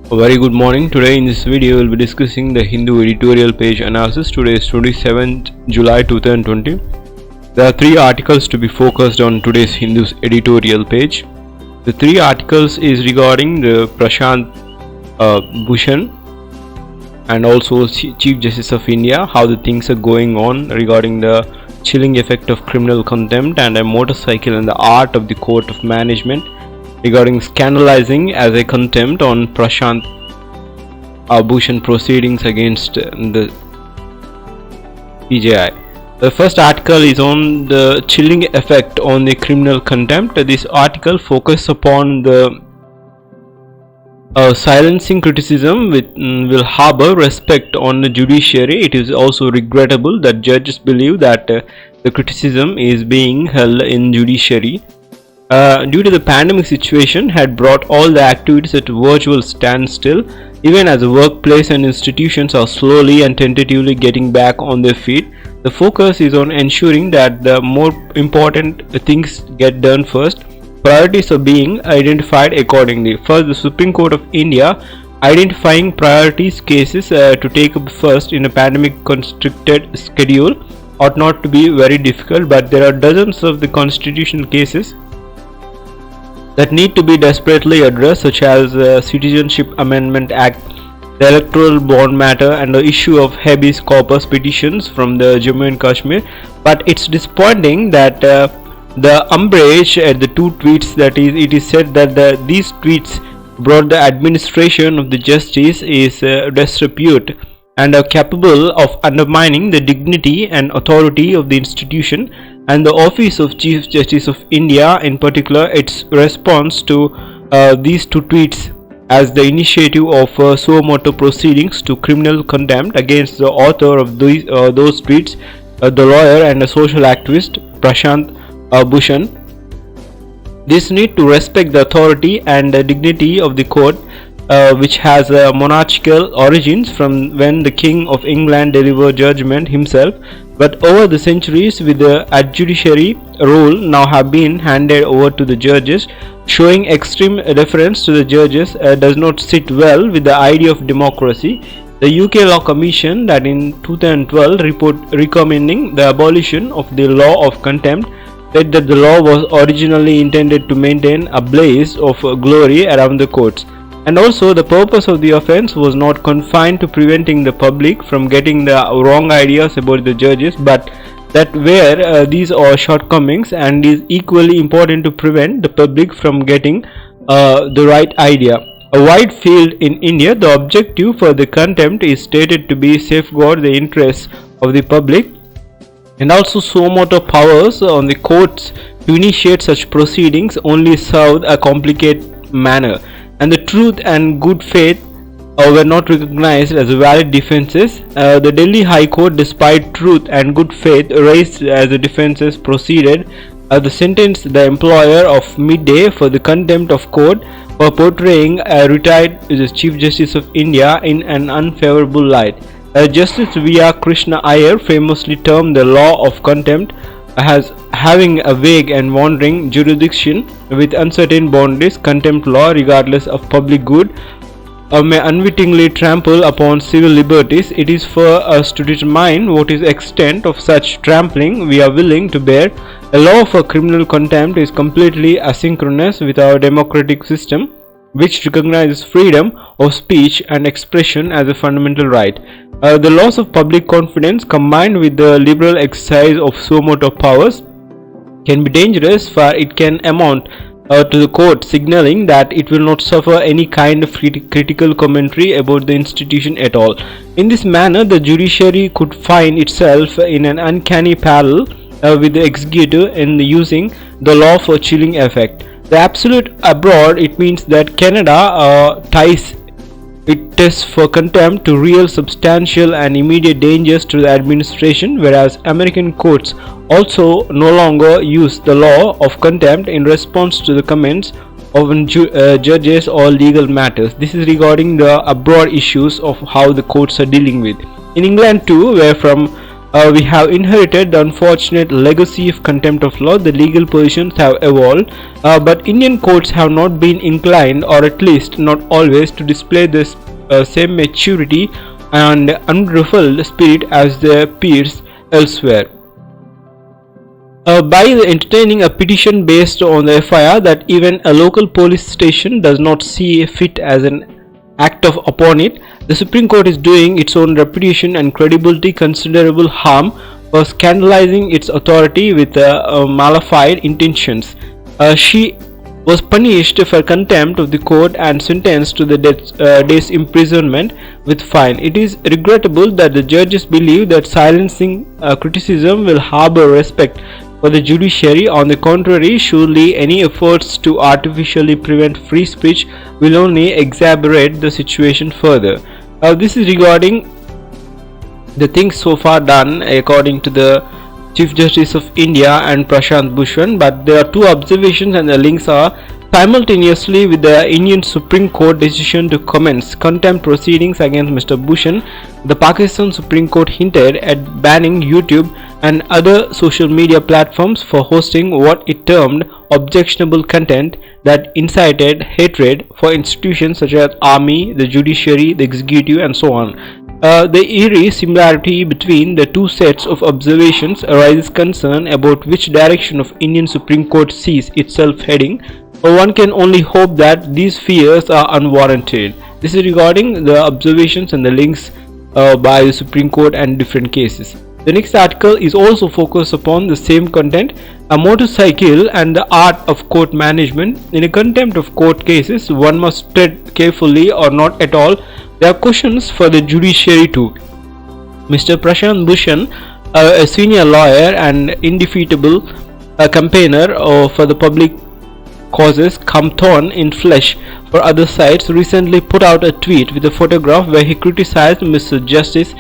A very good morning. Today in this video we'll be discussing the Hindu editorial page analysis. Today is 27th July 2020. There are three articles to be focused on today's Hindu's editorial page. The three articles is regarding the Prashant Bhushan and also Chief Justice of India, how the things are going on regarding the chilling effect of criminal contempt and a motorcycle and the art of the court of management regarding scandalizing as a contempt on Prashant Bhushan proceedings against the CJI. The first article is on the chilling effect on the criminal contempt. This article focuses upon the silencing criticism will harbor respect on the judiciary. It is also regrettable that judges believe that the criticism is being held in judiciary due to the pandemic situation had brought all the activities at a virtual standstill, even as the workplace and institutions are slowly and tentatively getting back on their feet. The focus is on ensuring that the more important things get done first. Priorities are being identified accordingly. First, the Supreme Court of India identifying priorities cases to take up first in a pandemic constricted schedule ought not to be very difficult, but there are dozens of the constitutional cases that need to be desperately addressed, such as Citizenship Amendment Act, the electoral bond matter, and the issue of habeas corpus petitions from the Jammu and Kashmir. But it's disappointing that the umbrage at the two tweets, that is, it is said that these tweets brought the administration of the justice is disrepute and are capable of undermining the dignity and authority of the institution and the office of Chief Justice of India, in particular its response to these two tweets as the initiative of suo motu proceedings to criminal contempt against the author of those tweets, the lawyer and a social activist Prashant Bhushan. This need to respect the authority and the dignity of the court, which has monarchical origins from when the King of England delivered judgment himself, but over the centuries with the judiciary role now have been handed over to the judges. Showing extreme deference to the judges does not sit well with the idea of democracy. The UK Law Commission that in 2012 report recommending the abolition of the law of contempt said that the law was originally intended to maintain a blaze of glory around the courts, and also the purpose of the offense was not confined to preventing the public from getting the wrong ideas about the judges, but that where these are shortcomings, and is equally important to prevent the public from getting the right idea. A wide field in India, the objective for the contempt is stated to be safeguard the interests of the public, and also suo motu powers on the courts to initiate such proceedings only serve a complicated manner, and the truth and good faith were not recognized as valid defenses. The Delhi High Court, despite truth and good faith raised as the defenses proceeded, the sentenced the employer of Midday for the contempt of court for portraying a retired Chief Justice of India in an unfavorable light. Justice V.R. Krishna Iyer famously termed the law of contempt as having a vague and wandering jurisdiction with uncertain boundaries. Contempt law, regardless of public good, may unwittingly trample upon civil liberties. It is for us to determine what is the extent of such trampling we are willing to bear. A law for criminal contempt is completely asynchronous with our democratic system, which recognizes freedom of speech and expression as a fundamental right. The loss of public confidence combined with the liberal exercise of suo motu powers can be dangerous, for it can amount to the court signaling that it will not suffer any kind of critical commentary about the institution at all. In this manner, the judiciary could find itself in an uncanny parallel with the executive in using the law for chilling effect. The absolute abroad, it means that Canada ties it tests for contempt to real, substantial and immediate dangers to the administration, whereas American courts also no longer use the law of contempt in response to the comments of judges or legal matters. This is regarding the abroad issues of how the courts are dealing with. In England too, where from We have inherited the unfortunate legacy of contempt of law. The legal positions have evolved, but Indian courts have not been inclined, or at least not always, to display this same maturity and unruffled spirit as their peers elsewhere. By entertaining a petition based on the FIR that even a local police station does not see fit as an act of upon it, the Supreme Court is doing its own reputation and credibility considerable harm for scandalizing its authority with malified intentions. She was punished for contempt of the court and sentenced to the day's imprisonment with fine. It is regrettable that the judges believe that silencing criticism will harbor respect for the judiciary. On the contrary, surely any efforts to artificially prevent free speech will only exacerbate the situation further. This is regarding the things so far done according to the Chief Justice of India and Prashant Bhushan, but there are two observations and the links are: simultaneously with the Indian Supreme Court decision to commence contempt proceedings against Mr. Bhushan, the Pakistan Supreme Court hinted at banning YouTube and other social media platforms for hosting what it termed objectionable content that incited hatred for institutions such as army, the judiciary, the executive, and so on. The eerie similarity between the two sets of observations arises concern about which direction of Indian Supreme Court sees itself heading. One can only hope that these fears are unwarranted. This is regarding the observations and the links by the Supreme Court and different cases. The next article is also focused upon the same content: a motorcycle and the art of court management. In a contempt of court cases, one must tread carefully or not at all. There are questions for the judiciary too. Mr. Prashant Bhushan, a senior lawyer and indefeatable campaigner for the public causes come thorn in flesh for other sides, recently put out a tweet with a photograph where he criticized Mr. Justice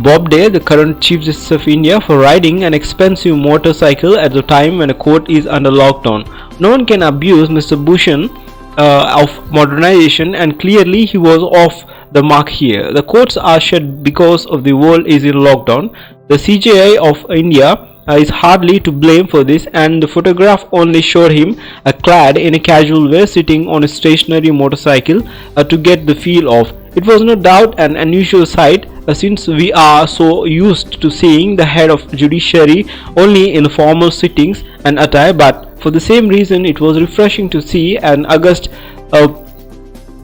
Bobde, the current Chief Justice of India, for riding an expensive motorcycle at the time when a court is under lockdown. No one can abuse Mr. Bhushan of modernization, and clearly he was off the mark here. The courts are shut because of the world is in lockdown. The CJI of India is hardly to blame for this, and the photograph only showed him clad in a casual way sitting on a stationary motorcycle to get the feel of. It was no doubt an unusual sight since we are so used to seeing the head of judiciary only in formal sittings and attire, but for the same reason it was refreshing to see an august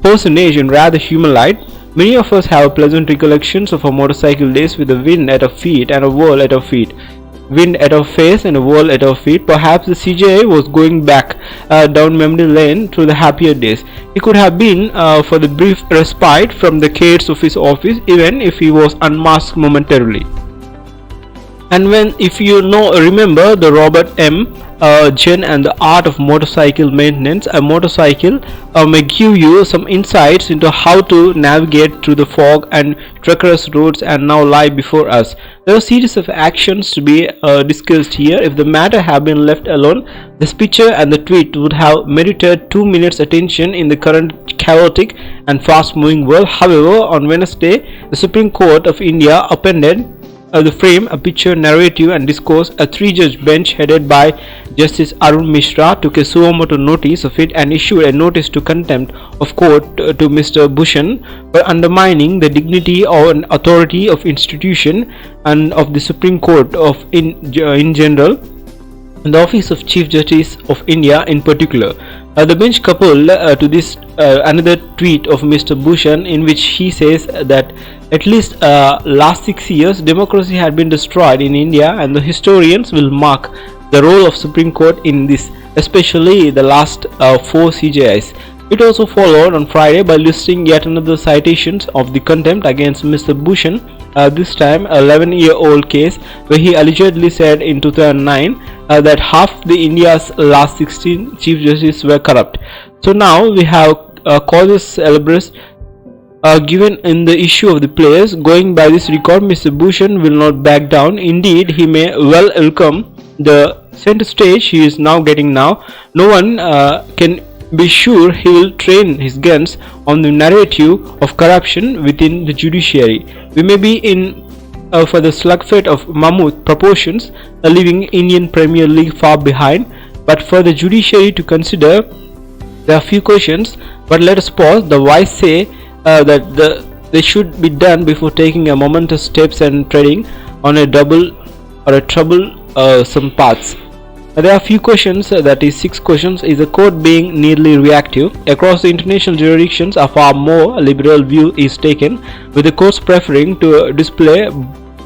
personage in rather human light. Many of us have pleasant recollections of our motorcycle days with the wind at our feet and a world at our feet. Wind at our face and a world at our feet. Perhaps the CJI was going back down memory lane through the happier days. He could have been for the brief respite from the cares of his office, even if he was unmasked momentarily. And if you remember the Robert M. Jen and the art of motorcycle maintenance, a motorcycle may give you some insights into how to navigate through the fog and treacherous roads and now lie before us. There are a series of actions to be discussed here. If the matter had been left alone, this picture and the tweet would have merited 2 minutes attention in the current chaotic and fast moving world. However, on Wednesday, the Supreme Court of India appended the frame, a picture, narrative and discourse. A 3-judge bench headed by Justice Arun Mishra took a suo motu notice of it and issued a notice to contempt of court to Mr. Bhushan for undermining the dignity or authority of institution and of the Supreme Court in general, and the office of Chief Justice of India in particular. The bench coupled to this another tweet of Mr. Bhushan in which he says that at least last 6 years democracy had been destroyed in India, and the historians will mark the role of Supreme Court in this, especially the last 4 CJIs. It also followed on Friday by listing yet another citations of the contempt against Mr. Bhushan, this time an 11-year-old case where he allegedly said in 2009 that half the India's last 16 Chief Justices were corrupt. So now we have causes célèbres given in the issue of the players. Going by this record, Mr. Bhushan will not back down. Indeed, he may well welcome the center stage he is now getting now. No one can be sure he will train his guns on the narrative of corruption within the judiciary. We may be in for the slugfest of mammoth proportions, leaving Indian Premier League far behind. But for the judiciary to consider, there are few questions. But let us pause. The wise say that they should be done before taking a momentous steps and treading on a double or a trouble some paths. There are few questions, that is 6 questions. Is the court being nearly reactive? Across the international jurisdictions, a far more liberal view is taken, with the courts preferring to display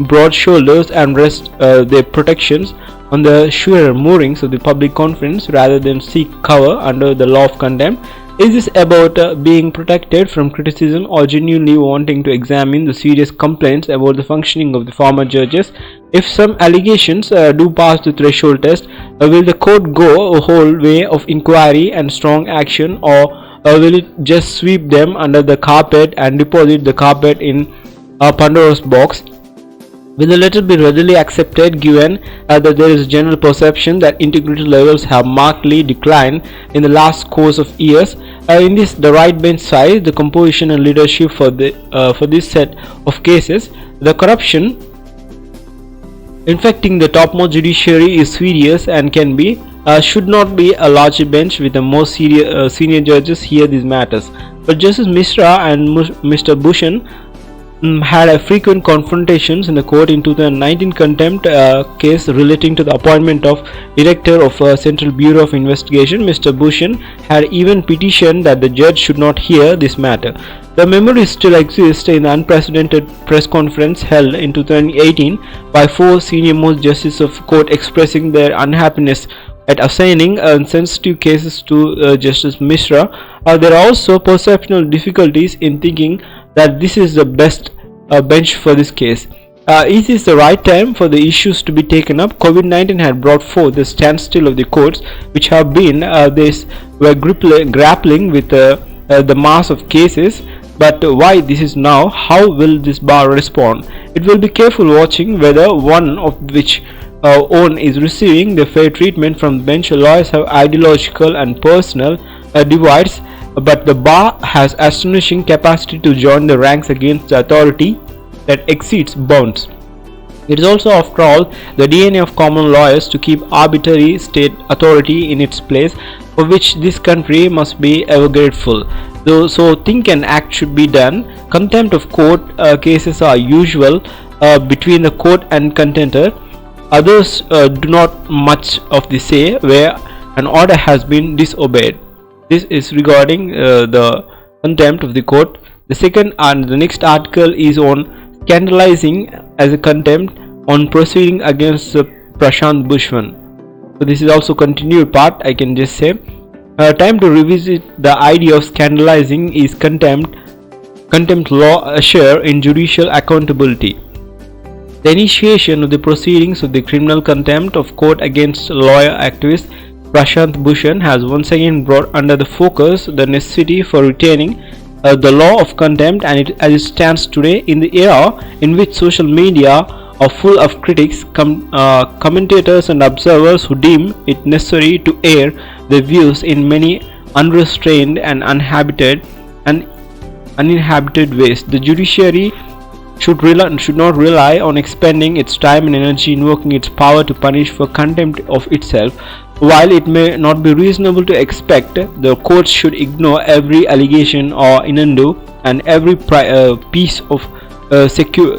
broad shoulders and rest their protections on the surer moorings of the public confidence rather than seek cover under the law of contempt. Is this about being protected from criticism or genuinely wanting to examine the serious complaints about the functioning of the former judges? If some allegations do pass the threshold test, will the court go a whole way of inquiry and strong action, or will it just sweep them under the carpet and deposit the carpet in Pandora's box? Will the letter be readily accepted given that there is a general perception that integrity levels have markedly declined in the last course of years? In this, the right bench size, the composition and leadership for this set of cases, the corruption infecting the topmost judiciary is serious and should not be a larger bench with the most senior judges hear these matters. But Justice Mishra and Mr. Bhushan had a frequent confrontations in the court in 2019 contempt case relating to the appointment of director of Central Bureau of Investigation. Mr. Bhushan had even petitioned that the judge should not hear this matter. The memory still exists in the unprecedented press conference held in 2018 by 4 senior most justices of court expressing their unhappiness at assigning sensitive cases to Justice Mishra. There are also perceptual difficulties in thinking that this is the best bench for this case. Is this the right time for the issues to be taken up? COVID-19 had brought forth the standstill of the courts, which have been grappling with the mass of cases. But why this is now? How will this bar respond? It will be careful watching whether one of which own is receiving the fair treatment from the bench. Lawyers have ideological and personal divides, but the bar has astonishing capacity to join the ranks against the authority that exceeds bounds. It is also, after all, the DNA of common lawyers to keep arbitrary state authority in its place, for which this country must be ever grateful. So think and act should be done. Contempt of court cases are usual between the court and contender. Others do not much of the say where an order has been disobeyed. This is regarding the contempt of the court. The second and the next article is on scandalizing as a contempt on proceeding against Prashant Bhushan. So this is also continued part, I can just say. Time to revisit the idea of scandalizing is contempt law assure in judicial accountability. The initiation of the proceedings of the criminal contempt of court against lawyer activist Prashant Bhushan has once again brought under the focus the necessity for retaining the law of contempt as it stands today in the era in which social media are full of critics, commentators and observers who deem it necessary to air their views in many unrestrained and uninhabited ways. The judiciary should not rely on expending its time and energy invoking its power to punish for contempt of itself. While it may not be reasonable to expect, the courts should ignore every allegation or innuendo and every piece of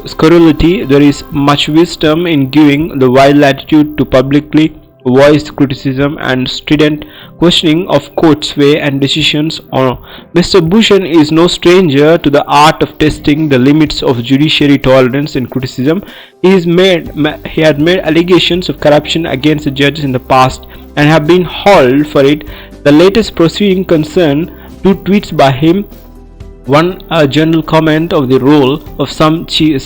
scurrility. There is much wisdom in giving the wide latitude to publicly voiced criticism and strident questioning of courts' way and decisions. Mr. Bhushan is no stranger to the art of testing the limits of judiciary tolerance and criticism. He had made allegations of corruption against the judges in the past and have been hauled for it. The latest proceeding concerned 2 tweets by him, one a general comment of the role of some Chief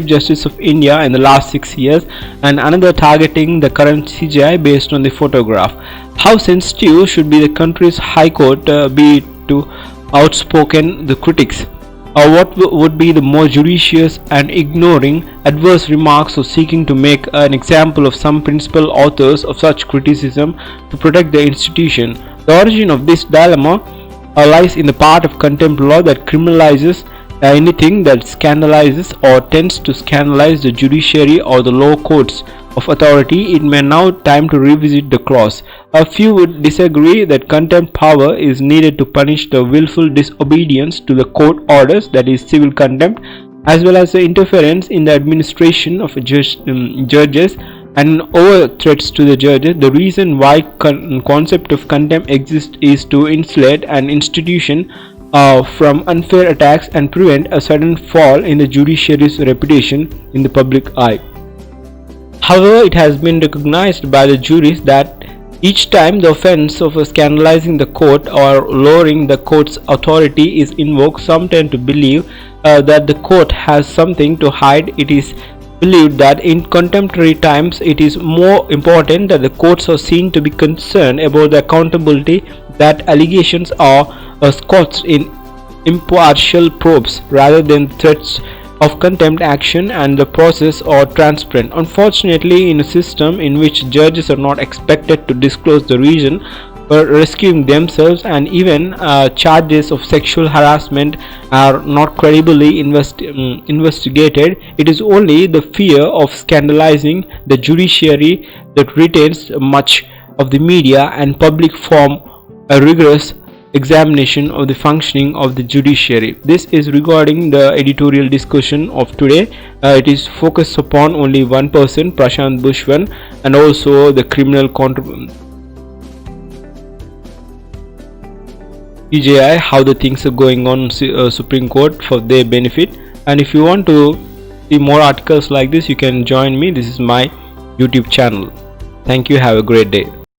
Justice of India in the last 6 years, and another targeting the current CJI based on the photograph. How sensitive should be the country's High Court be to outspoken the critics? Or what would be the more judicious and ignoring adverse remarks or seeking to make an example of some principal authors of such criticism to protect the institution? The origin of this dilemma lies in the part of contempt law that criminalizes anything that scandalizes or tends to scandalize the judiciary or the law courts of authority. It may now time to revisit the clause. A few would disagree that contempt power is needed to punish the willful disobedience to the court orders, that is civil contempt, as well as the interference in the administration of judges and over threats to the judges. The reason why concept of contempt exists is to insulate an institution from unfair attacks and prevent a sudden fall in the judiciary's reputation in the public eye. However, it has been recognized by the juries that each time the offense of scandalizing the court or lowering the court's authority is invoked, some tend to believe that the court has something to hide. It is believed that in contemporary times it is more important that the courts are seen to be concerned about the accountability, that allegations are scotched in impartial probes rather than threats of contempt action, and the process are transparent. Unfortunately, in a system in which judges are not expected to disclose the reason for rescuing themselves, and even charges of sexual harassment are not credibly investigated, it is only the fear of scandalizing the judiciary that retains much of the media and public form a rigorous examination of the functioning of the judiciary. This is regarding the editorial discussion of today. It is focused upon only one person, Prashant Bhushan, and also the criminal CJI, how the things are going on Supreme Court for their benefit. And if you want to see more articles like this, you can join me. This is my YouTube channel. Thank you. Have a great day.